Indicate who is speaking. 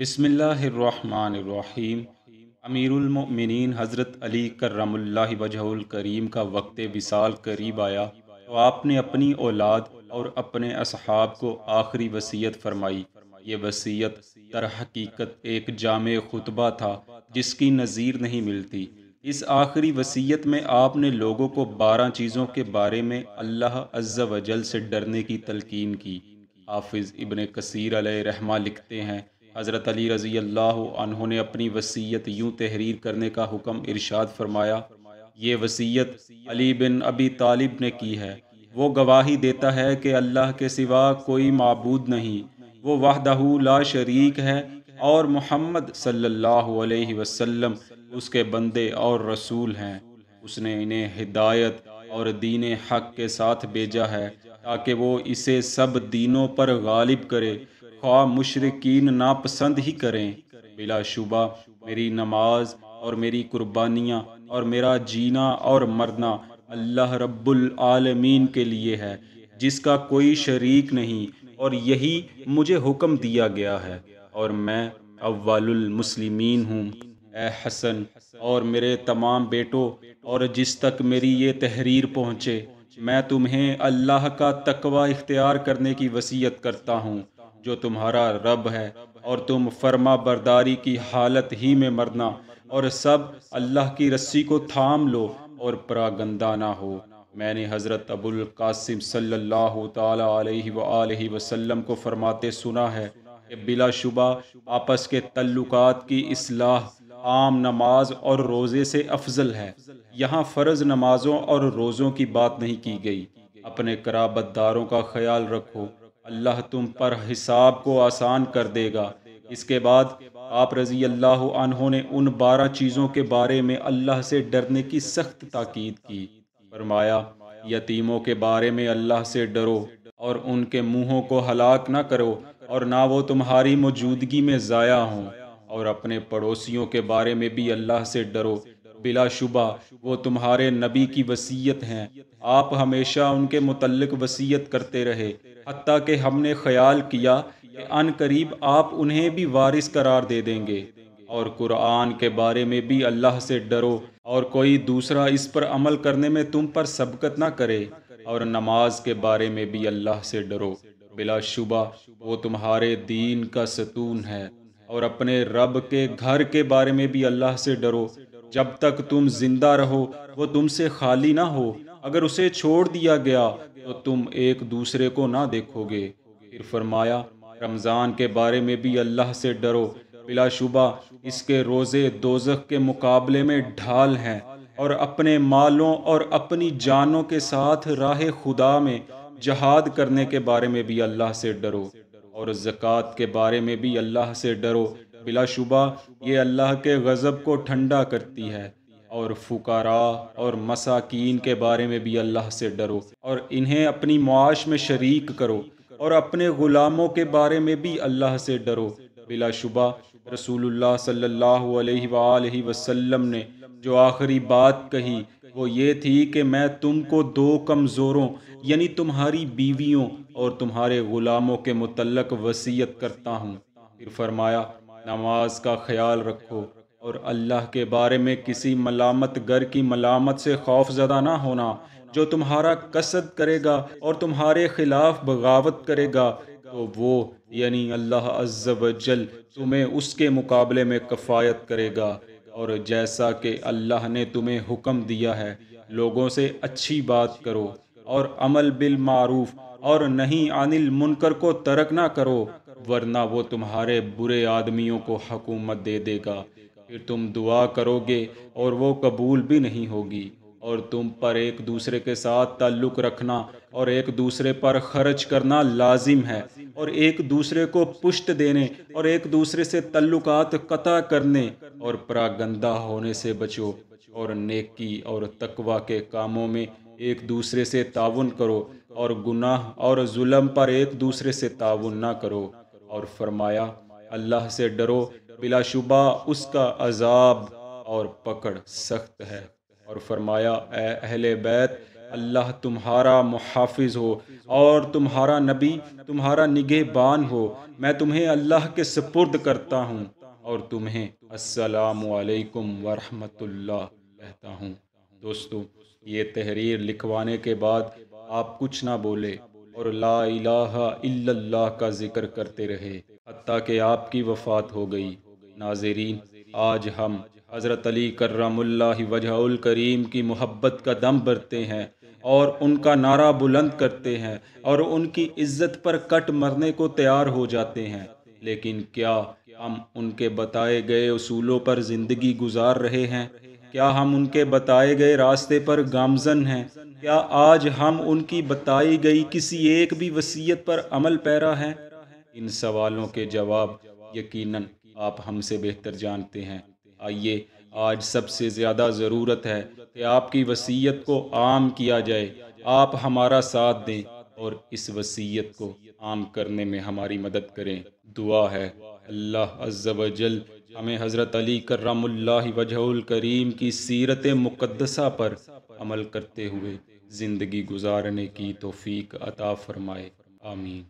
Speaker 1: بسم اللہ الرحمن الرحیم۔ امیر المؤمنین حضرت علی کرم اللہ وجہہ الکریم کا وقت وصال قریب آیا تو آپ نے اپنی اولاد اور اپنے اصحاب کو آخری وصیت فرمائی۔ یہ وصیت در حقیقت ایک جامع خطبہ تھا جس کی نظیر نہیں ملتی۔ اس آخری وصیت میں آپ نے لوگوں کو 12 چیزوں کے بارے میں اللہ عز و جل سے ڈرنے کی تلقین کی۔ حافظ ابن کثیر علیہ رحمہ لکھتے ہیں، حضرت علی رضی اللہ عنہ نے اپنی وصیت یوں تحریر کرنے کا حکم ارشاد فرمایا۔ یہ وصیت علی بن ابی طالب نے کی ہے۔ وہ گواہی دیتا ہے کہ اللہ کے سوا کوئی معبود نہیں، وہ وحدہ لا شریک ہے، اور محمد صلی اللہ علیہ وسلم اس کے بندے اور رسول ہیں۔ اس نے انہیں ہدایت اور دین حق کے ساتھ بھیجا ہے تاکہ وہ اسے سب دینوں پر غالب کرے، خواہ مشرکین ناپسند ہی کریں۔ بلا شبہ میری نماز اور میری قربانیاں اور میرا جینا اور مرنا اللہ رب العالمین کے لیے ہے، جس کا کوئی شریک نہیں، اور یہی مجھے حکم دیا گیا ہے، اور میں اول المسلمین ہوں۔ اے حسن اور میرے تمام بیٹوں، اور جس تک میری یہ تحریر پہنچے، میں تمہیں اللہ کا تقوی اختیار کرنے کی وصیت کرتا ہوں جو تمہارا رب ہے، اور تم فرما برداری کی حالت ہی میں مرنا، اور سب اللہ کی رسی کو تھام لو اور پراگندہ نہ ہو۔ میں نے حضرت ابو القاسم صلی اللہ تعالی علیہ وآلہ وسلم کو فرماتے سنا ہے کہ بلا شبہ آپس کے تعلقات کی اصلاح عام نماز اور روزے سے افضل ہے۔ یہاں فرض نمازوں اور روزوں کی بات نہیں کی گئی۔ اپنے قرابت داروں کا خیال رکھو، اللہ تم پر حساب کو آسان کر دے گا۔ اس کے بعد آپ رضی اللہ عنہ نے ان 12 چیزوں کے بارے میں اللہ سے ڈرنے کی سخت تاکید کی۔ فرمایا، یتیموں کے بارے میں اللہ سے ڈرو اور ان کے منہوں کو ہلاک نہ کرو، اور نہ وہ تمہاری موجودگی میں ضائع ہوں، اور اپنے پڑوسیوں کے بارے میں بھی اللہ سے ڈرو، بلا شبہ وہ تمہارے نبی کی وصیت ہیں۔ آپ ہمیشہ ان کے متعلق وصیت کرتے رہے، حتیٰ کہ ہم نے خیال کیا کہ ان قریب آپ انہیں بھی وارث قرار دے دیں گے۔ اور قرآن کے بارے میں بھی اللہ سے ڈرو، اور کوئی دوسرا اس پر عمل کرنے میں تم پر سبقت نہ کرے، اور نماز کے بارے میں بھی اللہ سے ڈرو، بلا شبہ وہ تمہارے دین کا ستون ہے۔ اور اپنے رب کے گھر کے بارے میں بھی اللہ سے ڈرو، جب تک تم زندہ رہو وہ تم سے خالی نہ ہو، اگر اسے چھوڑ دیا گیا تو تم ایک دوسرے کو نہ دیکھو گے۔ پھر فرمایا، رمضان کے بارے میں بھی اللہ سے ڈرو، بلا شبہ اس کے روزے دوزخ کے مقابلے میں ڈھال ہیں۔ اور اپنے مالوں اور اپنی جانوں کے ساتھ راہ خدا میں جہاد کرنے کے بارے میں بھی اللہ سے ڈرو، اور زکوٰۃ کے بارے میں بھی اللہ سے ڈرو، بلا شبہ یہ اللہ کے غضب کو ٹھنڈا کرتی ہے۔ اور فقراء اور مساکین کے بارے میں بھی اللہ سے ڈرو، اور انہیں اپنی معاش میں شریک کرو، اور اپنے غلاموں کے بارے میں بھی اللہ سے ڈرو۔ بلا شبہ رسول اللہ صلی اللہ علیہ وآلہ وسلم نے جو آخری بات کہی وہ یہ تھی کہ میں تم کو 2 کمزوروں یعنی تمہاری بیویوں اور تمہارے غلاموں کے متعلق وصیت کرتا ہوں۔ پھر فرمایا، نماز کا خیال رکھو، اور اللہ کے بارے میں کسی ملامت گر کی ملامت سے خوف زدہ نہ ہونا۔ جو تمہارا قصد کرے گا اور تمہارے خلاف بغاوت کرے گا تو وہ یعنی اللہ عز و جل تمہیں اس کے مقابلے میں کفایت کرے گا۔ اور جیسا کہ اللہ نے تمہیں حکم دیا ہے، لوگوں سے اچھی بات کرو، اور عمل بالمعروف اور نہی عن المنکر کو ترک نہ کرو، ورنہ وہ تمہارے برے آدمیوں کو حکومت دے دے گا۔ پھر تم دعا کرو گے اور وہ قبول بھی نہیں ہوگی، اور تم پر ایک دوسرے کے ساتھ تعلق رکھنا اور ایک دوسرے پر خرچ کرنا لازم ہے، اور ایک دوسرے کو پشت دینے اور ایک دوسرے سے تعلقات قطع کرنے اور پراگندہ ہونے سے بچو، اور نیکی اور تقوی کے کاموں میں ایک دوسرے سے تعاون کرو، اور گناہ اور ظلم پر ایک دوسرے سے تعاون نہ کرو۔ اور فرمایا، اللہ سے ڈرو، بلا شبہ اس کا عذاب اور پکڑ سخت ہے۔ اور فرمایا، اے اہل بیت، اللہ تمہارا محافظ ہو اور تمہارا نبی تمہارا نگہبان ہو۔ میں تمہیں اللہ کے سپرد کرتا ہوں اور تمہیں السلام علیکم ورحمۃ اللہ کہتا ہوں۔ دوستو، یہ تحریر لکھوانے کے بعد آپ کچھ نہ بولے اور لا الہ الا اللہ کا ذکر کرتے رہے حتیٰ کہ آپ کی وفات ہو گئی۔ ناظرین، آج ہم حضرت علی کرم اللہ وجہ الکریم کی محبت کا دم بھرتے ہیں اور ان کا نعرہ بلند کرتے ہیں اور ان کی عزت پر کٹ مرنے کو تیار ہو جاتے ہیں، لیکن کیا ہم ان کے بتائے گئے اصولوں پر زندگی گزار رہے ہیں؟ کیا ہم ان کے بتائے گئے راستے پر گامزن ہیں؟ کیا آج ہم ان کی بتائی گئی کسی ایک بھی وصیت پر عمل پیرا ہیں؟ ان سوالوں کے جواب یقیناً آپ ہم سے بہتر جانتے ہیں۔ آئیے، آج سب سے زیادہ ضرورت ہے کہ آپ کی وصیت کو عام کیا جائے۔ آپ ہمارا ساتھ دیں اور اس وصیت کو عام کرنے میں ہماری مدد کریں۔ دعا ہے اللہ عز و جل ہمیں حضرت علی کرم اللہ وجہ الکریم کی سیرت مقدسہ پر عمل کرتے ہوئے زندگی گزارنے کی توفیق عطا فرمائے۔ آمین۔